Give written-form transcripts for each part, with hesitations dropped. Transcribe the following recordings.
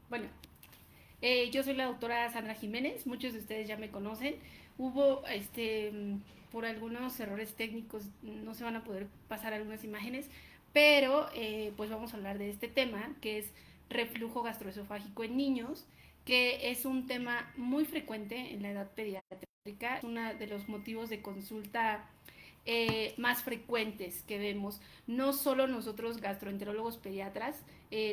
Bueno, yo soy la doctora Sandra Jiménez, muchos de ustedes ya me conocen. Hubo, por algunos errores técnicos, no se van a poder pasar algunas imágenes, pero pues vamos a hablar de este tema, que es reflujo gastroesofágico en niños, que es un tema muy frecuente en la edad pediátrica, es uno de los motivos de consulta más frecuentes que vemos, no solo nosotros gastroenterólogos pediatras,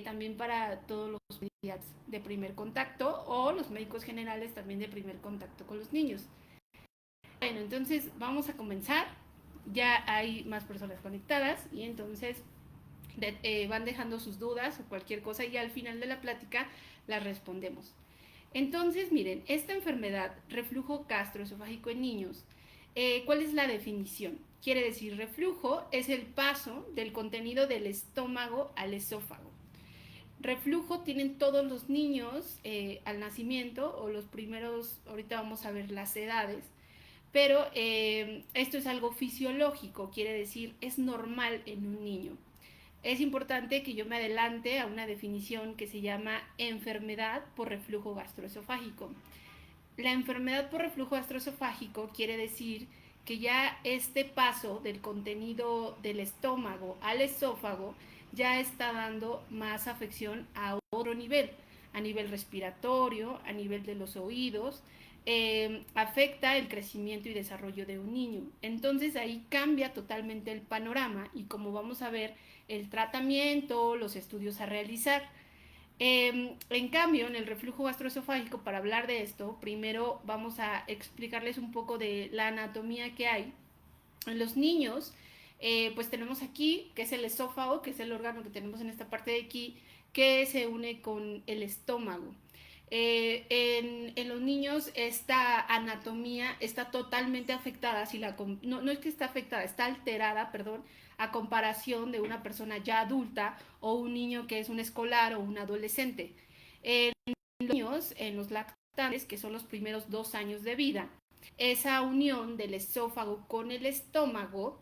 también para todos los pediatras de primer contacto o los médicos generales también de primer contacto con los niños. Bueno, entonces vamos a comenzar. Ya hay más personas conectadas y entonces van dejando sus dudas o cualquier cosa y al final de la plática las respondemos. Entonces, miren, esta enfermedad, reflujo gastroesofágico en niños, ¿cuál es la definición? Quiere decir, reflujo es el paso del contenido del estómago al esófago. Reflujo tienen todos los niños al nacimiento o los primeros, ahorita vamos a ver las edades, pero esto es algo fisiológico, quiere decir, es normal en un niño. Es importante que yo me adelante a una definición que se llama enfermedad por reflujo gastroesofágico. La enfermedad por reflujo gastroesofágico quiere decir que ya este paso del contenido del estómago al esófago ya está dando más afección a otro nivel, a nivel respiratorio, a nivel de los oídos, afecta el crecimiento y desarrollo de un niño. Entonces ahí cambia totalmente el panorama y como vamos a ver el tratamiento, los estudios a realizar. En cambio, en el reflujo gastroesofágico, para hablar de esto, primero vamos a explicarles un poco de la anatomía que hay. En los niños, pues tenemos aquí, que es el esófago, que es el órgano que tenemos en esta parte de aquí, que se une con el estómago. En los niños esta anatomía está totalmente afectada, si la, no es que está afectada, está alterada, perdón, a comparación de una persona ya adulta o un niño que es un escolar o un adolescente. En los niños, en los lactantes, que son los primeros 2 años de vida, esa unión del esófago con el estómago,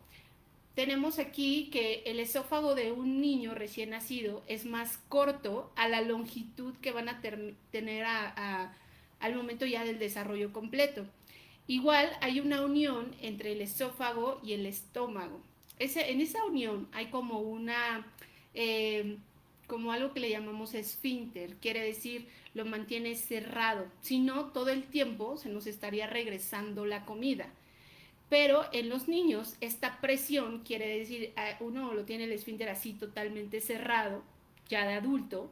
tenemos aquí que el esófago de un niño recién nacido es más corto a la longitud que van a tener al momento ya del desarrollo completo. Igual hay una unión entre el esófago y el estómago. En esa unión hay como eh, como algo que le llamamos esfínter, quiere decir lo mantiene cerrado, si no todo el tiempo se nos estaría regresando la comida. Pero en los niños esta presión quiere decir, uno lo tiene el esfínter así totalmente cerrado, ya de adulto,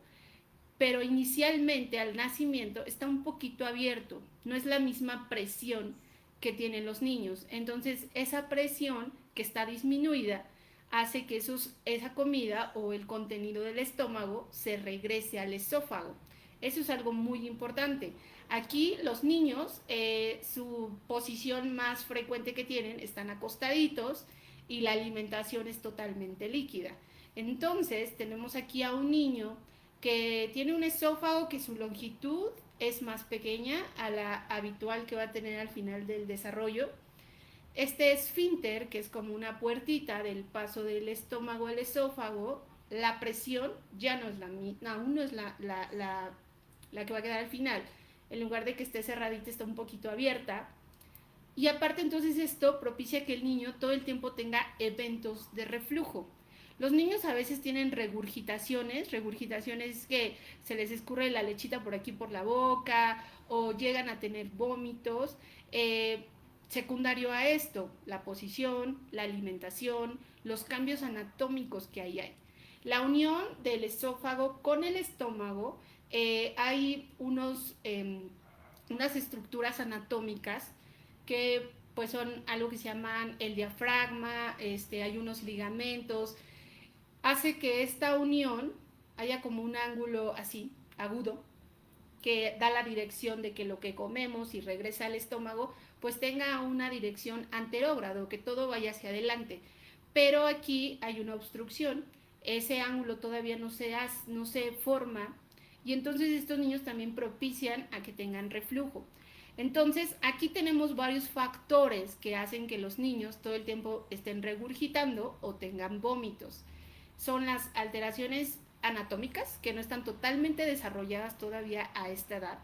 pero inicialmente al nacimiento está un poquito abierto, no es la misma presión que tienen los niños. Entonces esa presión que está disminuida hace que esa comida o el contenido del estómago se regrese al esófago. Eso es algo muy importante. Aquí los niños, su posición más frecuente que tienen, están acostaditos y la alimentación es totalmente líquida. Entonces tenemos aquí a un niño que tiene un esófago que su longitud es más pequeña a la habitual que va a tener al final del desarrollo. Este esfínter, que es como una puertita del paso del estómago al esófago, la presión ya no es la misma, aún no es la que va a quedar al final. En lugar de que esté cerradita, está un poquito abierta. Y aparte entonces esto propicia que el niño todo el tiempo tenga eventos de reflujo. Los niños a veces tienen regurgitaciones que se les escurre la lechita por aquí por la boca o llegan a tener vómitos. Secundario a esto, la posición, la alimentación, los cambios anatómicos que hay. La unión del esófago con el estómago, hay unas estructuras anatómicas que pues son algo que se llaman el diafragma, hay unos ligamentos, hace que esta unión haya como un ángulo así, agudo, que da la dirección de que lo que comemos y regresa al estómago, pues tenga una dirección anterógrado, que todo vaya hacia adelante. Pero aquí hay una obstrucción, ese ángulo todavía no se forma y entonces estos niños también propician a que tengan reflujo. Entonces aquí tenemos varios factores que hacen que los niños todo el tiempo estén regurgitando o tengan vómitos. Son las alteraciones anatómicas, que no están totalmente desarrolladas todavía a esta edad,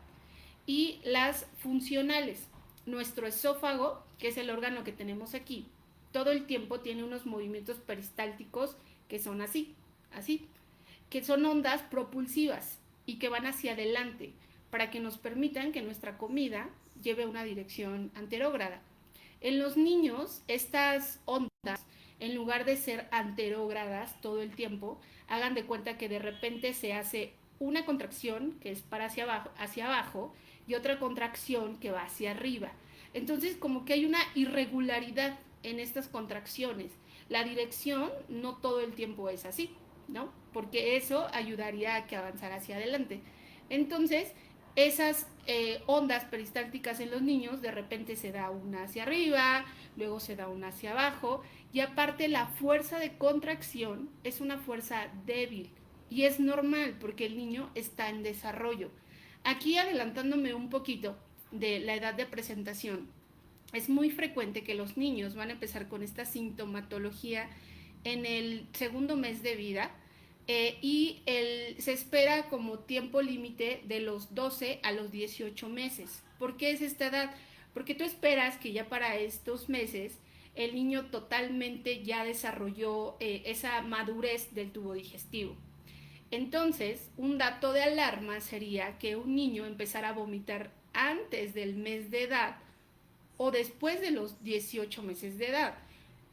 y las funcionales. Nuestro esófago, que es el órgano que tenemos aquí, todo el tiempo tiene unos movimientos peristálticos que son así, así, que son ondas propulsivas y que van hacia adelante para que nos permitan que nuestra comida lleve una dirección anterógrada. En los niños, estas ondas, en lugar de ser anterógradas todo el tiempo, hagan de cuenta que de repente se hace una contracción que es para hacia abajo y otra contracción que va hacia arriba. Entonces, como que hay una irregularidad en estas contracciones. La dirección no todo el tiempo es así, ¿no? Porque eso ayudaría a que avanzara hacia adelante. Entonces, esas ondas peristálticas en los niños, de repente se da una hacia arriba, luego se da una hacia abajo, y aparte la fuerza de contracción es una fuerza débil, y es normal porque el niño está en desarrollo. Aquí adelantándome un poquito de la edad de presentación, es muy frecuente que los niños van a empezar con esta sintomatología en el segundo mes de vida, se espera como tiempo límite de los 12 a los 18 meses. ¿Por qué es esta edad? Porque tú esperas que ya para estos meses el niño totalmente ya desarrolló esa madurez del tubo digestivo. Entonces, un dato de alarma sería que un niño empezara a vomitar antes del mes de edad o después de los 18 meses de edad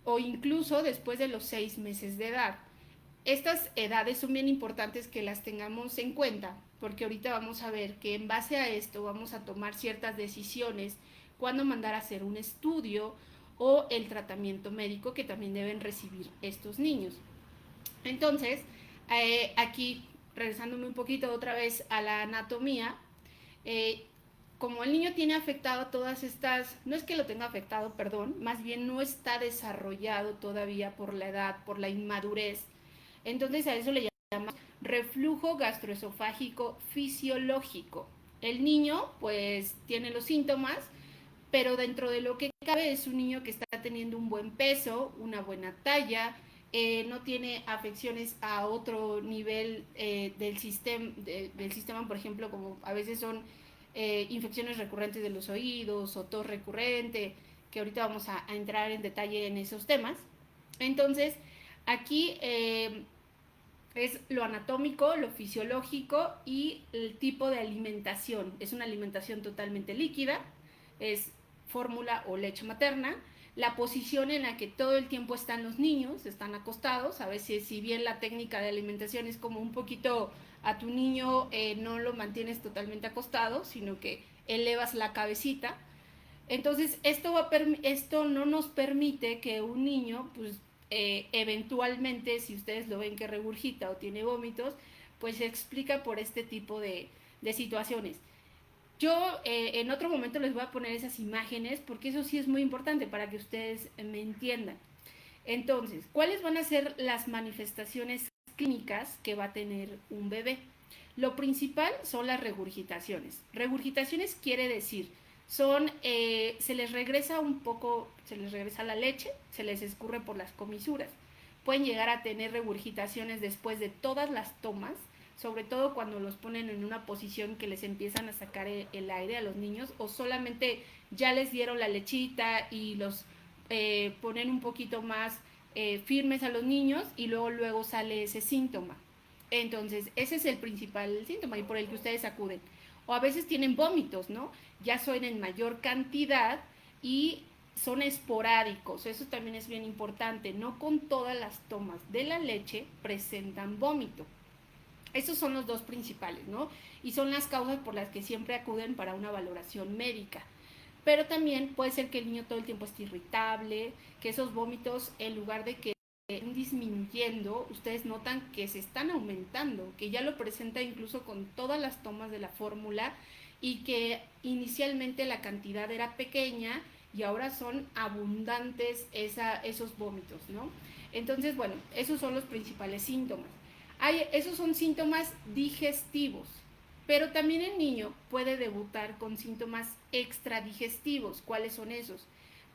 o incluso después de los 6 meses de edad. Estas edades son bien importantes que las tengamos en cuenta, porque ahorita vamos a ver que en base a esto vamos a tomar ciertas decisiones, cuándo mandar a hacer un estudio o el tratamiento médico que también deben recibir estos niños. Entonces, aquí, regresándome un poquito otra vez a la anatomía, como el niño tiene afectado todas estas, no es que lo tenga afectado, perdón, más bien no está desarrollado todavía por la edad, por la inmadurez. Entonces a eso le llamamos reflujo gastroesofágico fisiológico. El niño pues tiene los síntomas, pero dentro de lo que cabe es un niño que está teniendo un buen peso, una buena talla, no tiene afecciones a otro nivel del sistema, por ejemplo, como a veces son infecciones recurrentes de los oídos o tos recurrente, que ahorita vamos a entrar en detalle en esos temas. Entonces, aquí es lo anatómico, lo fisiológico y el tipo de alimentación. Es una alimentación totalmente líquida, es fórmula o leche materna. La posición en la que todo el tiempo están los niños, están acostados. A veces, si bien la técnica de alimentación es como un poquito a tu niño, no lo mantienes totalmente acostado, sino que elevas la cabecita. Entonces, esto no nos permite que un niño, pues, eventualmente, si ustedes lo ven que regurgita o tiene vómitos, pues se explica por este tipo de situaciones. Yo en otro momento les voy a poner esas imágenes porque eso sí es muy importante para que ustedes me entiendan. Entonces, ¿cuáles van a ser las manifestaciones clínicas que va a tener un bebé? Lo principal son las regurgitaciones. Regurgitaciones quiere decir, se les regresa un poco, se les regresa la leche, se les escurre por las comisuras. Pueden llegar a tener regurgitaciones después de todas las tomas, sobre todo cuando los ponen en una posición que les empiezan a sacar el aire a los niños, o solamente ya les dieron la lechita y los ponen un poquito más firmes a los niños y luego sale ese síntoma. Entonces, ese es el principal síntoma y por el que ustedes acuden. O a veces tienen vómitos, ¿no? Ya son en mayor cantidad y son esporádicos. Eso también es bien importante. No con todas las tomas de la leche presentan vómito. Esos son los dos principales, ¿no? Y son las causas por las que siempre acuden para una valoración médica. Pero también puede ser que el niño todo el tiempo esté irritable, que esos vómitos, en lugar de que estén disminuyendo, ustedes notan que se están aumentando, que ya lo presenta incluso con todas las tomas de la fórmula y que inicialmente la cantidad era pequeña y ahora son abundantes esos vómitos, ¿no? Entonces, bueno, esos son los principales síntomas. Esos son síntomas digestivos, pero también el niño puede debutar con síntomas extradigestivos. ¿Cuáles son esos?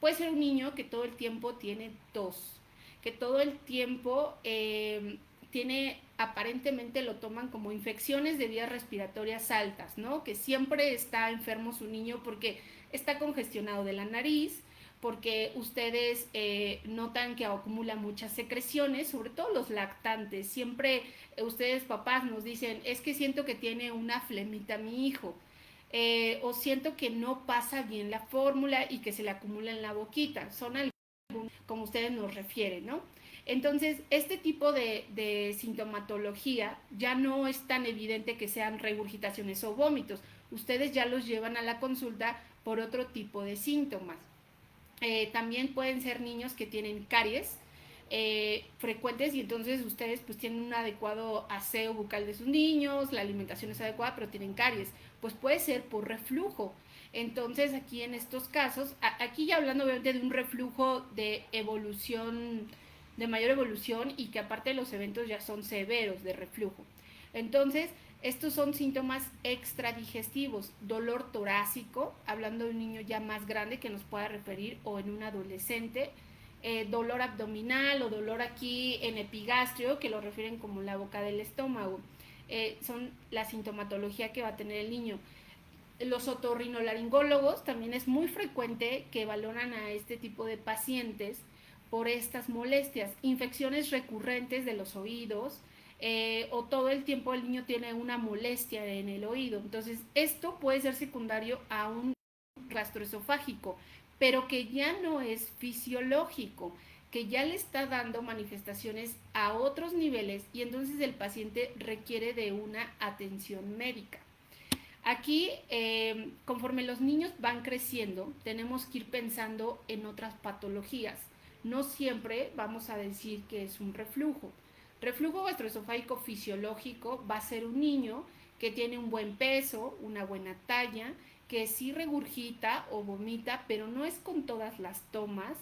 Puede ser un niño que todo el tiempo tiene tos, que todo el tiempo tiene aparentemente lo toman como infecciones de vías respiratorias altas, ¿no? Que siempre está enfermo su niño porque está congestionado de la nariz, porque ustedes notan que acumula muchas secreciones, sobre todo los lactantes. Siempre ustedes papás nos dicen, es que siento que tiene una flemita mi hijo, o siento que no pasa bien la fórmula y que se le acumula en la boquita. Son algunos, como ustedes nos refieren, ¿no? Entonces, este tipo de sintomatología ya no es tan evidente que sean regurgitaciones o vómitos. Ustedes ya los llevan a la consulta por otro tipo de síntomas. También pueden ser niños que tienen caries frecuentes, y entonces ustedes pues tienen un adecuado aseo bucal de sus niños, la alimentación es adecuada, pero tienen caries. Pues puede ser por reflujo. Entonces aquí en estos casos, aquí ya hablando obviamente de un reflujo de evolución, de mayor evolución, y que aparte los eventos ya son severos de reflujo. Entonces, estos son síntomas extradigestivos, dolor torácico, hablando de un niño ya más grande que nos pueda referir, o en un adolescente, dolor abdominal o dolor aquí en epigastrio, que lo refieren como la boca del estómago. Son la sintomatología que va a tener el niño. Los otorrinolaringólogos también es muy frecuente que valoran a este tipo de pacientes por estas molestias, infecciones recurrentes de los oídos, o todo el tiempo el niño tiene una molestia en el oído. Entonces, esto puede ser secundario a un gastroesofágico, pero que ya no es fisiológico, que ya le está dando manifestaciones a otros niveles, y entonces el paciente requiere de una atención médica. Aquí, conforme los niños van creciendo, tenemos que ir pensando en otras patologías. No siempre vamos a decir que es un reflujo. Reflujo gastroesofágico fisiológico va a ser un niño que tiene un buen peso, una buena talla, que sí regurgita o vomita, pero no es con todas las tomas,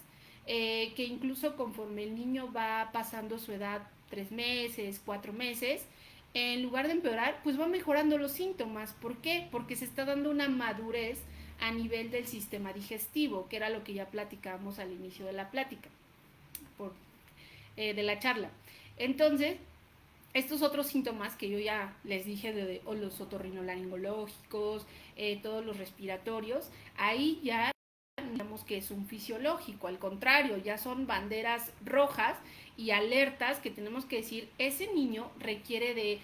que incluso conforme el niño va pasando su edad, 3 meses, 4 meses, en lugar de empeorar, pues va mejorando los síntomas. ¿Por qué? Porque se está dando una madurez a nivel del sistema digestivo, que era lo que ya platicábamos al inicio de la plática, de la charla. Entonces, estos otros síntomas que yo ya les dije, o los otorrinolaringológicos, todos los respiratorios, ahí ya digamos que es un fisiológico, al contrario, ya son banderas rojas y alertas que tenemos que decir, ese niño requiere de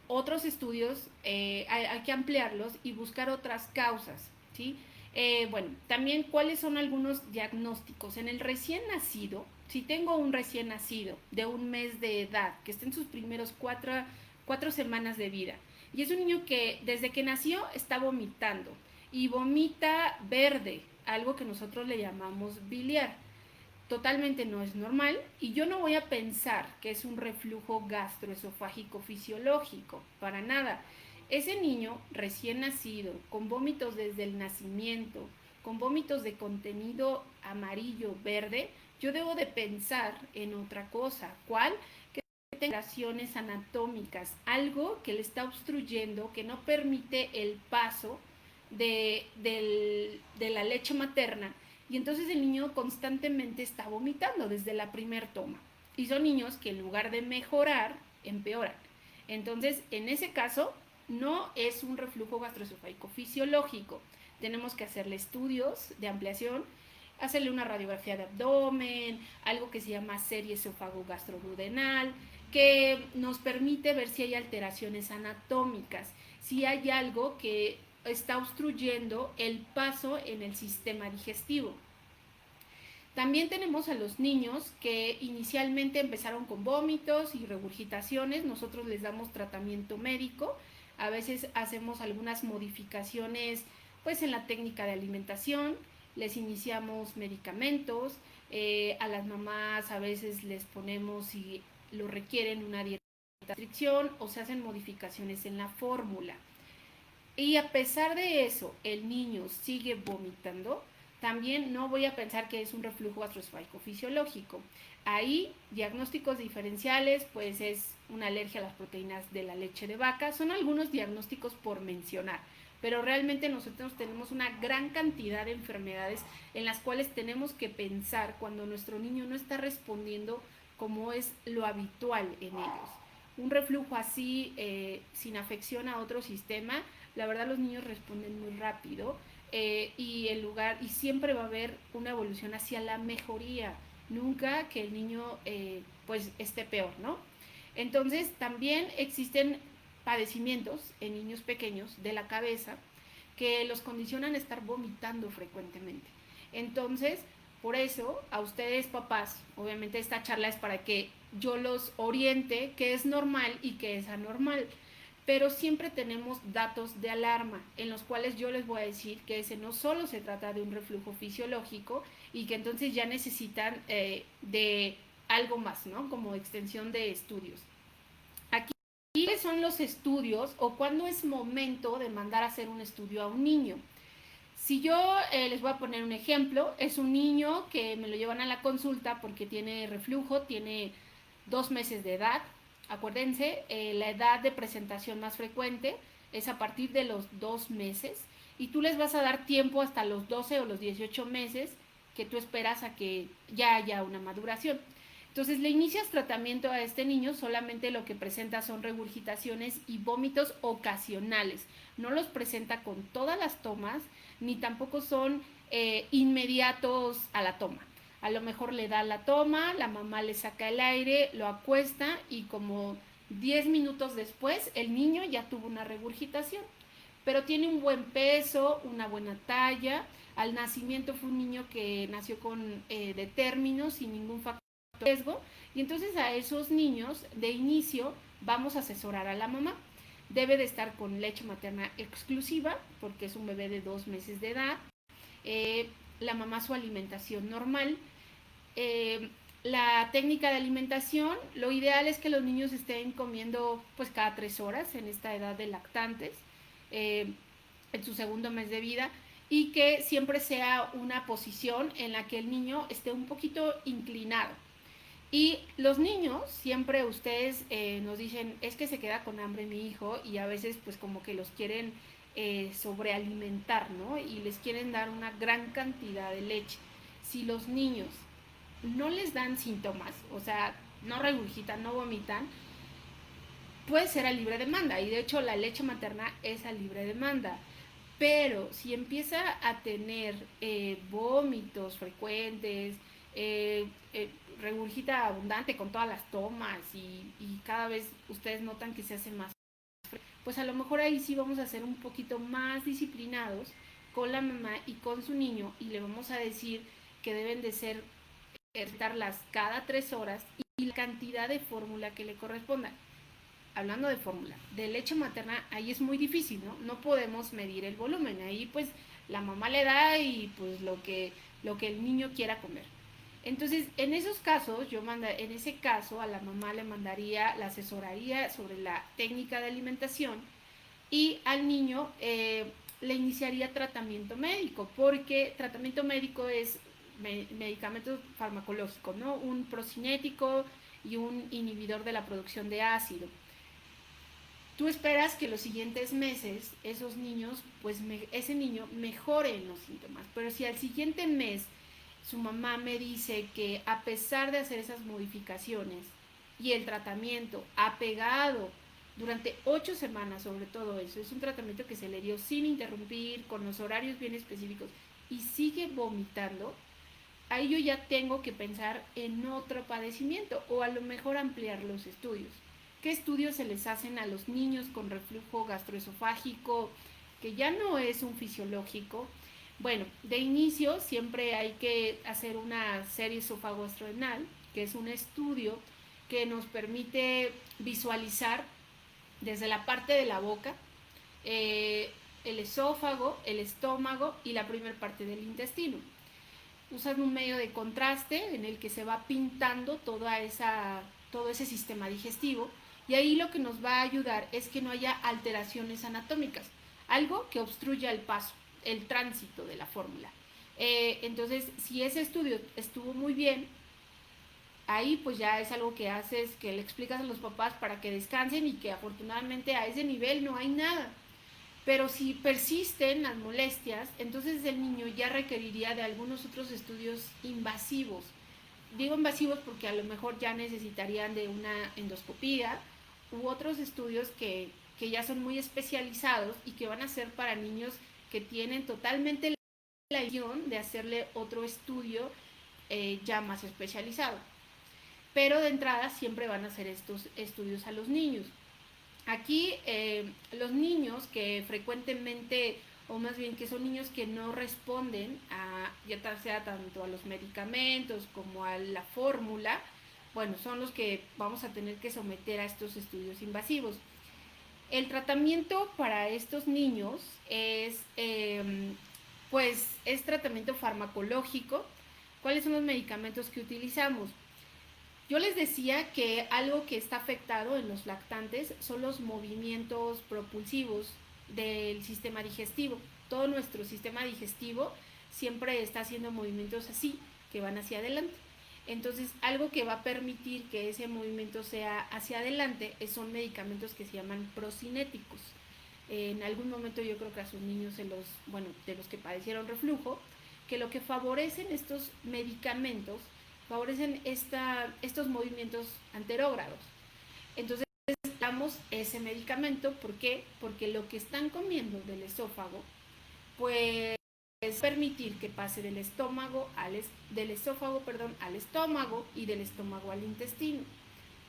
otros estudios, hay que ampliarlos y buscar otras causas, ¿sí? Bueno, también cuáles son algunos diagnósticos. En el recién nacido, si tengo un recién nacido de un mes de edad, que está en sus primeros cuatro semanas de vida, y es un niño que desde que nació está vomitando, y vomita verde, algo que nosotros le llamamos biliar, totalmente no es normal, y yo no voy a pensar que es un reflujo gastroesofágico fisiológico, para nada. Ese niño recién nacido, con vómitos desde el nacimiento, con vómitos de contenido amarillo, verde, yo debo de pensar en otra cosa. ¿Cuál? Que tenga alteraciones anatómicas, algo que le está obstruyendo, que no permite el paso de la leche materna, y entonces el niño constantemente está vomitando desde la primer toma. Y son niños que en lugar de mejorar, empeoran. Entonces, en ese caso, no es un reflujo gastroesofágico fisiológico. Tenemos que hacerle estudios de ampliación, hacerle una radiografía de abdomen, algo que se llama serie esófago-gastroduodenal, que nos permite ver si hay alteraciones anatómicas, si hay algo que está obstruyendo el paso en el sistema digestivo. También tenemos a los niños que inicialmente empezaron con vómitos y regurgitaciones. Nosotros les damos tratamiento médico. A veces hacemos algunas modificaciones pues en la técnica de alimentación. Les iniciamos medicamentos. A las mamás a veces les ponemos, si lo requieren, una dieta de restricción, o se hacen modificaciones en la fórmula. Y a pesar de eso, el niño sigue vomitando, también no voy a pensar que es un reflujo gastroesofágico fisiológico. Ahí, diagnósticos diferenciales, pues es una alergia a las proteínas de la leche de vaca. Son algunos diagnósticos por mencionar, pero realmente nosotros tenemos una gran cantidad de enfermedades en las cuales tenemos que pensar cuando nuestro niño no está respondiendo como es lo habitual en ellos. Un reflujo así, sin afección a otro sistema, la verdad los niños responden muy rápido, y siempre va a haber una evolución hacia la mejoría, nunca que el niño pues esté peor, ¿no? Entonces también existen padecimientos en niños pequeños de la cabeza que los condicionan a estar vomitando frecuentemente. Entonces, por eso, a ustedes papás, obviamente esta charla es para que yo los oriente qué es normal y qué es anormal. Pero siempre tenemos datos de alarma en los cuales yo les voy a decir que ese no solo se trata de un reflujo fisiológico y que entonces ya necesitan de algo más, ¿no? Como extensión de estudios. Aquí son los estudios o cuándo es momento de mandar a hacer un estudio a un niño. Si yo les voy a poner un ejemplo, es un niño que me lo llevan a la consulta porque tiene reflujo, tiene 2 meses de edad. Acuérdense, la edad de presentación más frecuente es a partir de los 2 meses y tú les vas a dar tiempo hasta los 12 o los 18 meses que tú esperas a que ya haya una maduración. Entonces le inicias tratamiento a este niño, solamente lo que presenta son regurgitaciones y vómitos ocasionales. No los presenta con todas las tomas, ni tampoco son inmediatos a la toma. A lo mejor le da la toma, la mamá le saca el aire, lo acuesta y como 10 minutos después el niño ya tuvo una regurgitación. Pero tiene un buen peso, una buena talla. Al nacimiento fue un niño que nació con de término, sin ningún factor de riesgo. Y entonces a esos niños de inicio vamos a asesorar a la mamá. Debe de estar con leche materna exclusiva porque es un bebé de 2 meses de edad. La mamá su alimentación normal. La técnica de alimentación, lo ideal es que los niños estén comiendo pues cada 3 horas en esta edad de lactantes, en su segundo mes de vida, y que siempre sea una posición en la que el niño esté un poquito inclinado. Y los niños, siempre ustedes nos dicen, es que se queda con hambre mi hijo, y a veces pues como que los quieren sobrealimentar, ¿no? Y les quieren dar una gran cantidad de leche. Si los niños no les dan síntomas, o sea, no regurgitan, no vomitan, puede ser a libre demanda, y de hecho la leche materna es a libre demanda. Pero si empieza a tener vómitos frecuentes, regurgita abundante con todas las tomas y cada vez ustedes notan que se hace más, pues a lo mejor ahí sí vamos a ser un poquito más disciplinados con la mamá y con su niño, y le vamos a decir que deben de ser darlas cada 3 horas y la cantidad de fórmula que le corresponda. Hablando de fórmula, de leche materna, ahí es muy difícil, ¿no? No podemos medir el volumen, ahí pues la mamá le da y pues lo que el niño quiera comer. Entonces, en esos casos, en ese caso a la mamá le mandaría, la asesoraría sobre la técnica de alimentación, y al niño le iniciaría tratamiento médico, porque tratamiento médico es medicamento farmacológico, ¿no? Un procinético y un inhibidor de la producción de ácido. Tú esperas que los siguientes meses esos niños, pues ese niño mejore en los síntomas, pero si al siguiente mes su mamá me dice que a pesar de hacer esas modificaciones y el tratamiento ha pegado durante 8 semanas, sobre todo eso, es un tratamiento que se le dio sin interrumpir, con los horarios bien específicos, y sigue vomitando, ahí yo ya tengo que pensar en otro padecimiento o a lo mejor ampliar los estudios. ¿Qué estudios se les hacen a los niños con reflujo gastroesofágico, que ya no es un fisiológico? Bueno, de inicio siempre hay que hacer una serie esofagoastrenal, que es un estudio que nos permite visualizar desde la parte de la boca el esófago, el estómago y la primera parte del intestino. Usan un medio de contraste en el que se va pintando todo ese sistema digestivo, y ahí lo que nos va a ayudar es que no haya alteraciones anatómicas, algo que obstruya el paso, el tránsito de la fórmula. Entonces, si ese estudio estuvo muy bien, ahí pues ya es algo que haces, que le explicas a los papás para que descansen y que afortunadamente a ese nivel no hay nada. Pero si persisten las molestias, entonces el niño ya requeriría de algunos otros estudios invasivos. Digo invasivos porque a lo mejor ya necesitarían de una endoscopía, u otros estudios que ya son muy especializados y que van a ser para niños que tienen totalmente la opción de hacerle otro estudio ya más especializado. Pero de entrada siempre van a hacer estos estudios a los niños. Aquí los niños que frecuentemente, o más bien que son niños que no responden a, ya sea tanto a los medicamentos como a la fórmula, bueno, son los que vamos a tener que someter a estos estudios invasivos. El tratamiento para estos niños pues es tratamiento farmacológico. ¿Cuáles son los medicamentos que utilizamos? Yo les decía que algo que está afectado en los lactantes son los movimientos propulsivos del sistema digestivo. Todo nuestro sistema digestivo siempre está haciendo movimientos así, que van hacia adelante. Entonces, algo que va a permitir que ese movimiento sea hacia adelante son medicamentos que se llaman procinéticos. En algún momento yo creo que a sus niños, de los que padecieron reflujo, que lo que favorecen estos medicamentos favorecen estos movimientos anterógrados. Entonces, damos ese medicamento, ¿por qué? Porque lo que están comiendo del esófago, pues permitir que pase del esófago al estómago y del estómago al intestino,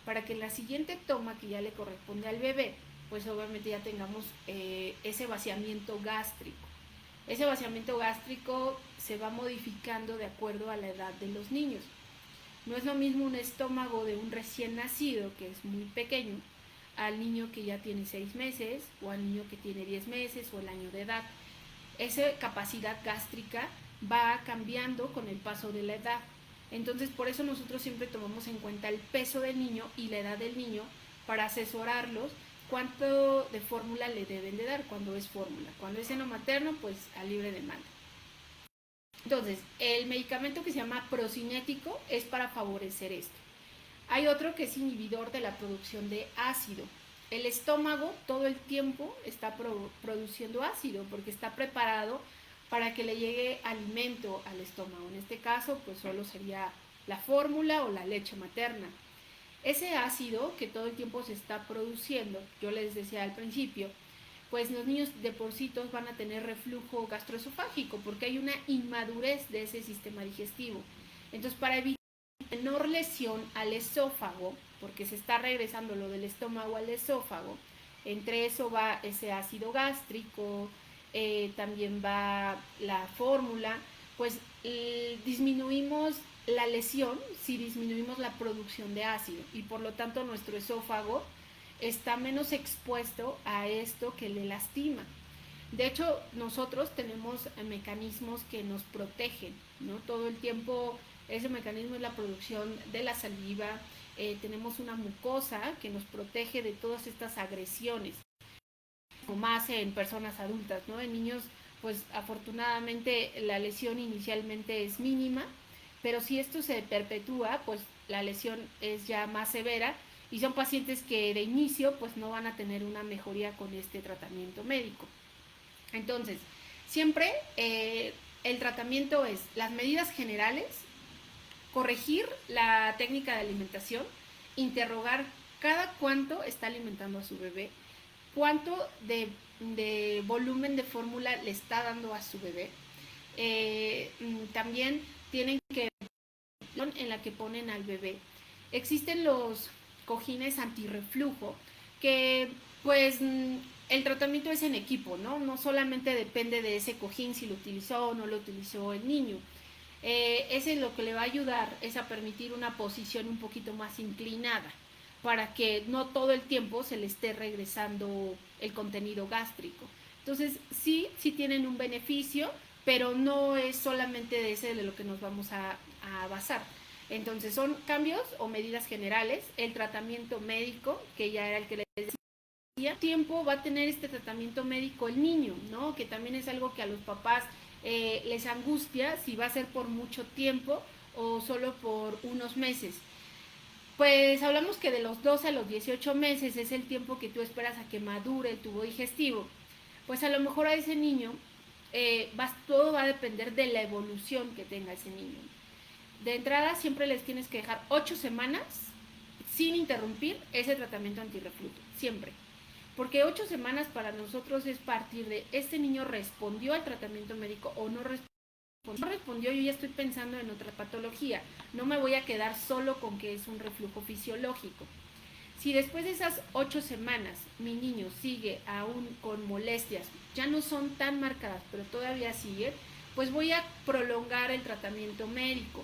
para que en la siguiente toma que ya le corresponde al bebé, pues obviamente ya tengamos ese vaciamiento gástrico. Ese vaciamiento gástrico se va modificando de acuerdo a la edad de los niños. No es lo mismo un estómago de un recién nacido, que es muy pequeño, al niño que ya tiene 6 meses, o al niño que tiene 10 meses, o el año de edad. Esa capacidad gástrica va cambiando con el paso de la edad. Entonces, por eso nosotros siempre tomamos en cuenta el peso del niño y la edad del niño para asesorarlos cuánto de fórmula le deben de dar cuando es fórmula. Cuando es seno materno, pues a libre demanda. Entonces, el medicamento que se llama procinético es para favorecer esto. Hay otro que es inhibidor de la producción de ácido. El estómago todo el tiempo está produciendo ácido porque está preparado para que le llegue alimento al estómago. En este caso, pues solo sería la fórmula o la leche materna. Ese ácido que todo el tiempo se está produciendo, yo les decía al principio, pues los niños de porcitos van a tener reflujo gastroesofágico porque hay una inmadurez de ese sistema digestivo. Entonces, para evitar menor lesión al esófago, porque se está regresando lo del estómago al esófago, entre eso va ese ácido gástrico, también va la fórmula, pues disminuimos la lesión si disminuimos la producción de ácido y por lo tanto nuestro esófago está menos expuesto a esto que le lastima. De hecho, nosotros tenemos mecanismos que nos protegen, ¿no? Todo el tiempo ese mecanismo es la producción de la saliva, tenemos una mucosa que nos protege de todas estas agresiones, o más en personas adultas, ¿no? En niños, pues afortunadamente la lesión inicialmente es mínima, pero si esto se perpetúa, pues la lesión es ya más severa y son pacientes que de inicio pues no van a tener una mejoría con este tratamiento médico. Entonces, siempre el tratamiento es las medidas generales, corregir la técnica de alimentación, interrogar cada cuánto está alimentando a su bebé, cuánto de volumen de fórmula le está dando a su bebé. También tienen que en la que ponen al bebé. Existen los cojines antirreflujo que pues el tratamiento es en equipo, ¿no? No solamente depende de ese cojín si lo utilizó o no lo utilizó el niño. Ese lo que le va a ayudar es a permitir una posición un poquito más inclinada para que no todo el tiempo se le esté regresando el contenido gástrico. Entonces sí tienen un beneficio, pero no es solamente de ese de lo que nos vamos a basar. Entonces son cambios o medidas generales, el tratamiento médico, que ya era el que les decía, tiempo va a tener este tratamiento médico el niño, ¿no? Que también es algo que a los papás les angustia si va a ser por mucho tiempo o solo por unos meses. Pues hablamos que de los 12 a los 18 meses es el tiempo que tú esperas a que madure el tubo digestivo. Pues a lo mejor a ese niño todo va a depender de la evolución que tenga ese niño. De entrada siempre les tienes que dejar 8 semanas sin interrumpir ese tratamiento antirreflujo, siempre. Porque 8 semanas para nosotros es partir de este niño respondió al tratamiento médico o no respondió. No respondió, yo ya estoy pensando en otra patología. No me voy a quedar solo con que es un reflujo fisiológico. Si después de esas 8 semanas mi niño sigue aún con molestias, ya no son tan marcadas, pero todavía sigue, pues voy a prolongar el tratamiento médico.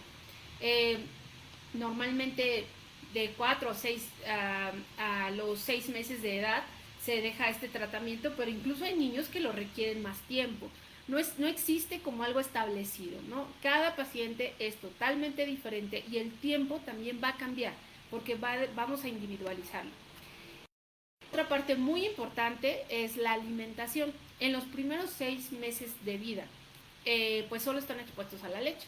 Normalmente de 4 o 6 a los 6 meses de edad se deja este tratamiento, pero incluso hay niños que lo requieren más tiempo. No existe como algo establecido, ¿no? Cada paciente es totalmente diferente y el tiempo también va a cambiar porque vamos a individualizarlo. Otra parte muy importante es la alimentación. En los primeros 6 meses de vida, pues solo están expuestos a la leche.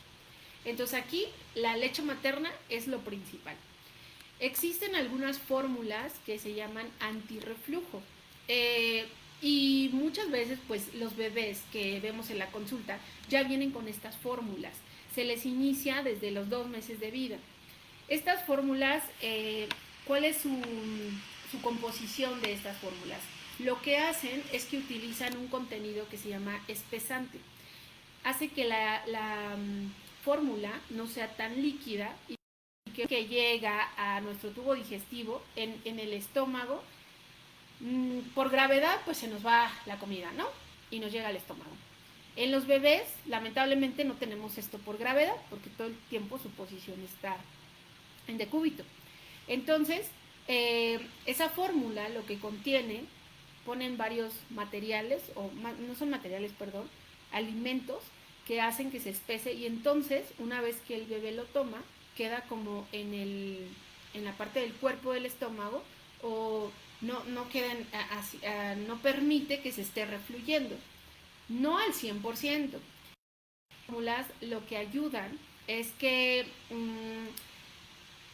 Entonces aquí la leche materna es lo principal. Existen algunas fórmulas que se llaman antirreflujo. Y muchas veces pues los bebés que vemos en la consulta ya vienen con estas fórmulas. Se les inicia desde los 2 meses de vida. Estas fórmulas, ¿cuál es su composición de estas fórmulas? Lo que hacen es que utilizan un contenido que se llama espesante. Hace que la fórmula no sea tan líquida y que llega a nuestro tubo digestivo en el estómago. Por gravedad pues se nos va la comida, ¿no? Y nos llega al estómago. En los bebés lamentablemente no tenemos esto por gravedad porque todo el tiempo su posición está en decúbito. Entonces esa fórmula lo que contiene, ponen varios materiales, o no son materiales, perdón, alimentos que hacen que se espese y entonces una vez que el bebé lo toma queda como en la parte del cuerpo del estómago o no quedan así, no permite que se esté refluyendo, no al 100%. Las fórmulas lo que ayudan es que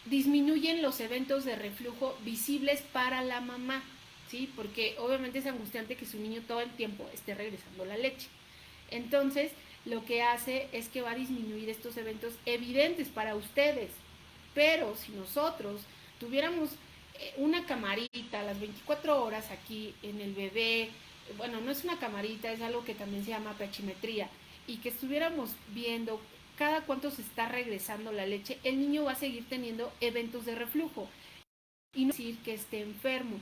disminuyen los eventos de reflujo visibles para la mamá, ¿sí? Porque obviamente es angustiante que su niño todo el tiempo esté regresando la leche. Entonces, lo que hace es que va a disminuir estos eventos evidentes para ustedes. Pero si nosotros tuviéramos una camarita las 24 horas aquí en el bebé, bueno, no es una camarita, es algo que también se llama pechimetría, y que estuviéramos viendo cada cuánto se está regresando la leche, el niño va a seguir teniendo eventos de reflujo. Y no decir que esté enfermo.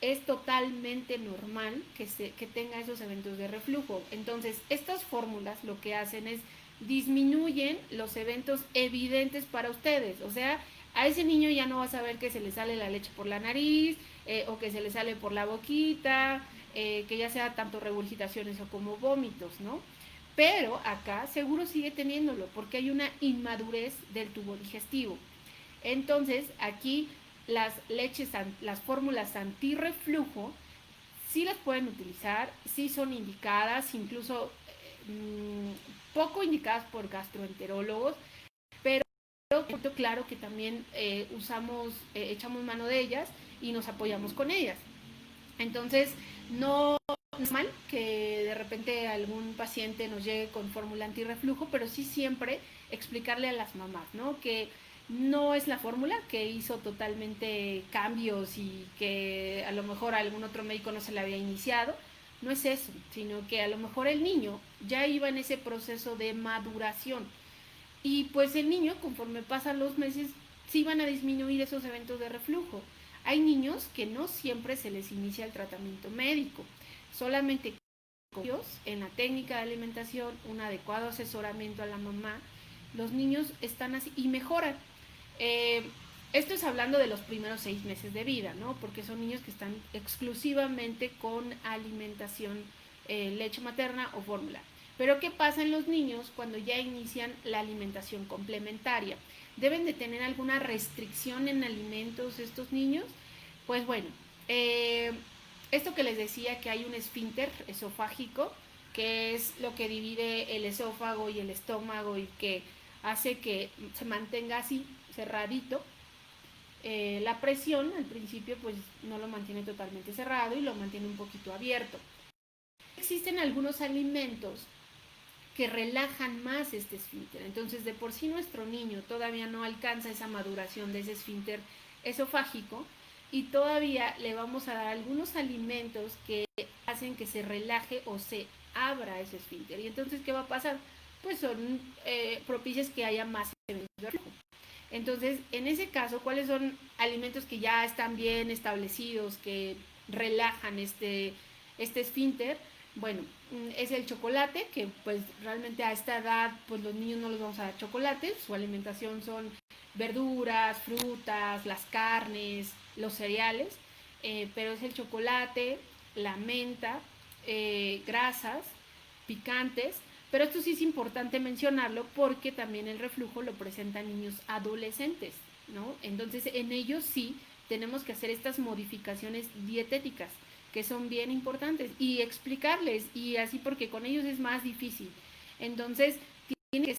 Es totalmente normal que tenga esos eventos de reflujo. Entonces, estas fórmulas lo que hacen es disminuyen los eventos evidentes para ustedes. O sea, a ese niño ya no va a saber que se le sale la leche por la nariz o que se le sale por la boquita, que ya sea tanto regurgitaciones o como vómitos, ¿no? Pero acá seguro sigue teniéndolo porque hay una inmadurez del tubo digestivo. Entonces, aquí las leches, las fórmulas antirreflujo, sí las pueden utilizar, sí son indicadas, incluso poco indicadas por gastroenterólogos, pero claro que también echamos mano de ellas y nos apoyamos con ellas. Entonces, no es mal que de repente algún paciente nos llegue con fórmula antirreflujo, pero sí siempre explicarle a las mamás, ¿no? Que no es la fórmula, que hizo totalmente cambios y que a lo mejor a algún otro médico no se le había iniciado. No es eso, sino que a lo mejor el niño ya iba en ese proceso de maduración. Y pues el niño, conforme pasan los meses, sí van a disminuir esos eventos de reflujo. Hay niños que no siempre se les inicia el tratamiento médico, solamente con ellos, en la técnica de alimentación, un adecuado asesoramiento a la mamá, los niños están así y mejoran. Esto es hablando de los primeros 6 meses de vida, ¿no? Porque son niños que están exclusivamente con alimentación, leche materna o fórmula. Pero ¿qué pasa en los niños cuando ya inician la alimentación complementaria? ¿Deben de tener alguna restricción en alimentos estos niños? Pues bueno, esto que les decía que hay un esfínter esofágico, que es lo que divide el esófago y el estómago y que hace que se mantenga así, cerradito. La presión al principio pues no lo mantiene totalmente cerrado y lo mantiene un poquito abierto. Existen algunos alimentos que relajan más este esfínter. Entonces, de por sí nuestro niño todavía no alcanza esa maduración de ese esfínter esofágico y todavía le vamos a dar algunos alimentos que hacen que se relaje o se abra ese esfínter. Y entonces, ¿qué va a pasar? Pues son propicias que haya más eventos de reflujo. Entonces, en ese caso, ¿cuáles son alimentos que ya están bien establecidos, que relajan este esfínter? Bueno, es el chocolate, que pues realmente a esta edad pues los niños no les vamos a dar chocolate, su alimentación son verduras, frutas, las carnes, los cereales, pero es el chocolate, la menta, grasas, picantes, pero esto sí es importante mencionarlo porque también el reflujo lo presentan niños adolescentes, ¿no? Entonces en ellos sí tenemos que hacer estas modificaciones dietéticas que son bien importantes y explicarles y así porque con ellos es más difícil. Entonces tienen que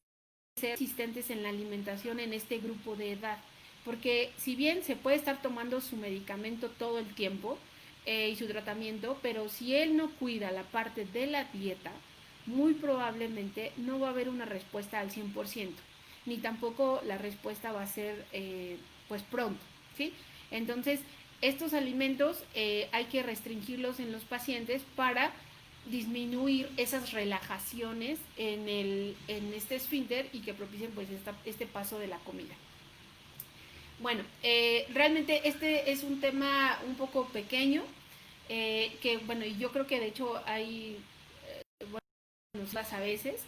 ser asistentes en la alimentación en este grupo de edad, porque si bien se puede estar tomando su medicamento todo el tiempo y su tratamiento, pero si él no cuida la parte de la dieta, muy probablemente no va a haber una respuesta al 100%, ni tampoco la respuesta va a ser pues pronto, ¿sí? Entonces, estos alimentos hay que restringirlos en los pacientes para disminuir esas relajaciones en este esfínter y que propicien pues este paso de la comida. Bueno, realmente este es un tema un poco pequeño, que bueno, y yo creo que de hecho hay a veces.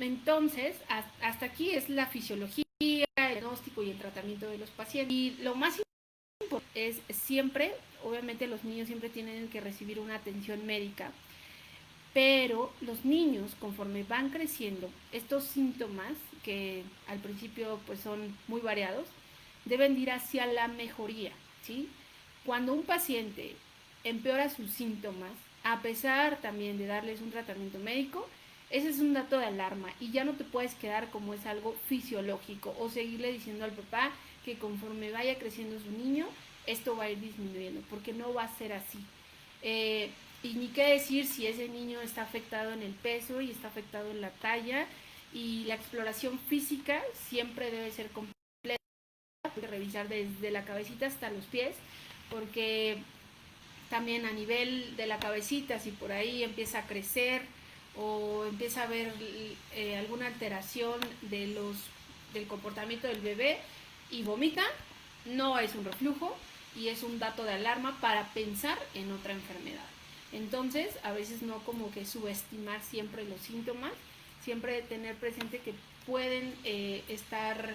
Entonces, hasta aquí es la fisiología, el diagnóstico y el tratamiento de los pacientes. Y lo más importante es siempre, obviamente los niños siempre tienen que recibir una atención médica, pero los niños conforme van creciendo, estos síntomas que al principio pues son muy variados, deben ir hacia la mejoría, ¿sí? Cuando un paciente empeora sus síntomas, a pesar también de darles un tratamiento médico, ese es un dato de alarma y ya no te puedes quedar como es algo fisiológico o seguirle diciendo al papá que conforme vaya creciendo su niño, esto va a ir disminuyendo, porque no va a ser así. Y ni qué decir si ese niño está afectado en el peso y está afectado en la talla, y la exploración física siempre debe ser completa, revisar desde la cabecita hasta los pies, porque también a nivel de la cabecita, si por ahí empieza a crecer o empieza a haber alguna alteración del comportamiento del bebé y vomita, no es un reflujo y es un dato de alarma para pensar en otra enfermedad. Entonces, a veces no como que subestimar siempre los síntomas, siempre tener presente que pueden estar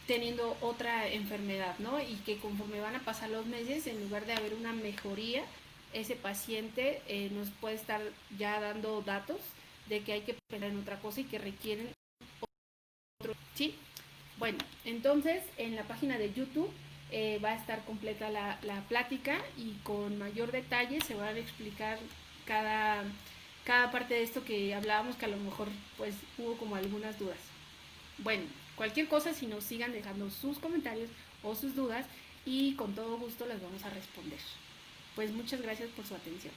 teniendo otra enfermedad, ¿no? Y que conforme van a pasar los meses, en lugar de haber una mejoría, ese paciente nos puede estar ya dando datos de que hay que pensar en otra cosa y que requieren otro, ¿sí? Bueno, entonces en la página de YouTube va a estar completa la plática y con mayor detalle se van a explicar cada parte de esto que hablábamos, que a lo mejor pues hubo como algunas dudas. Bueno, cualquier cosa, si nos sigan dejando sus comentarios o sus dudas y con todo gusto las vamos a responder. Pues muchas gracias por su atención.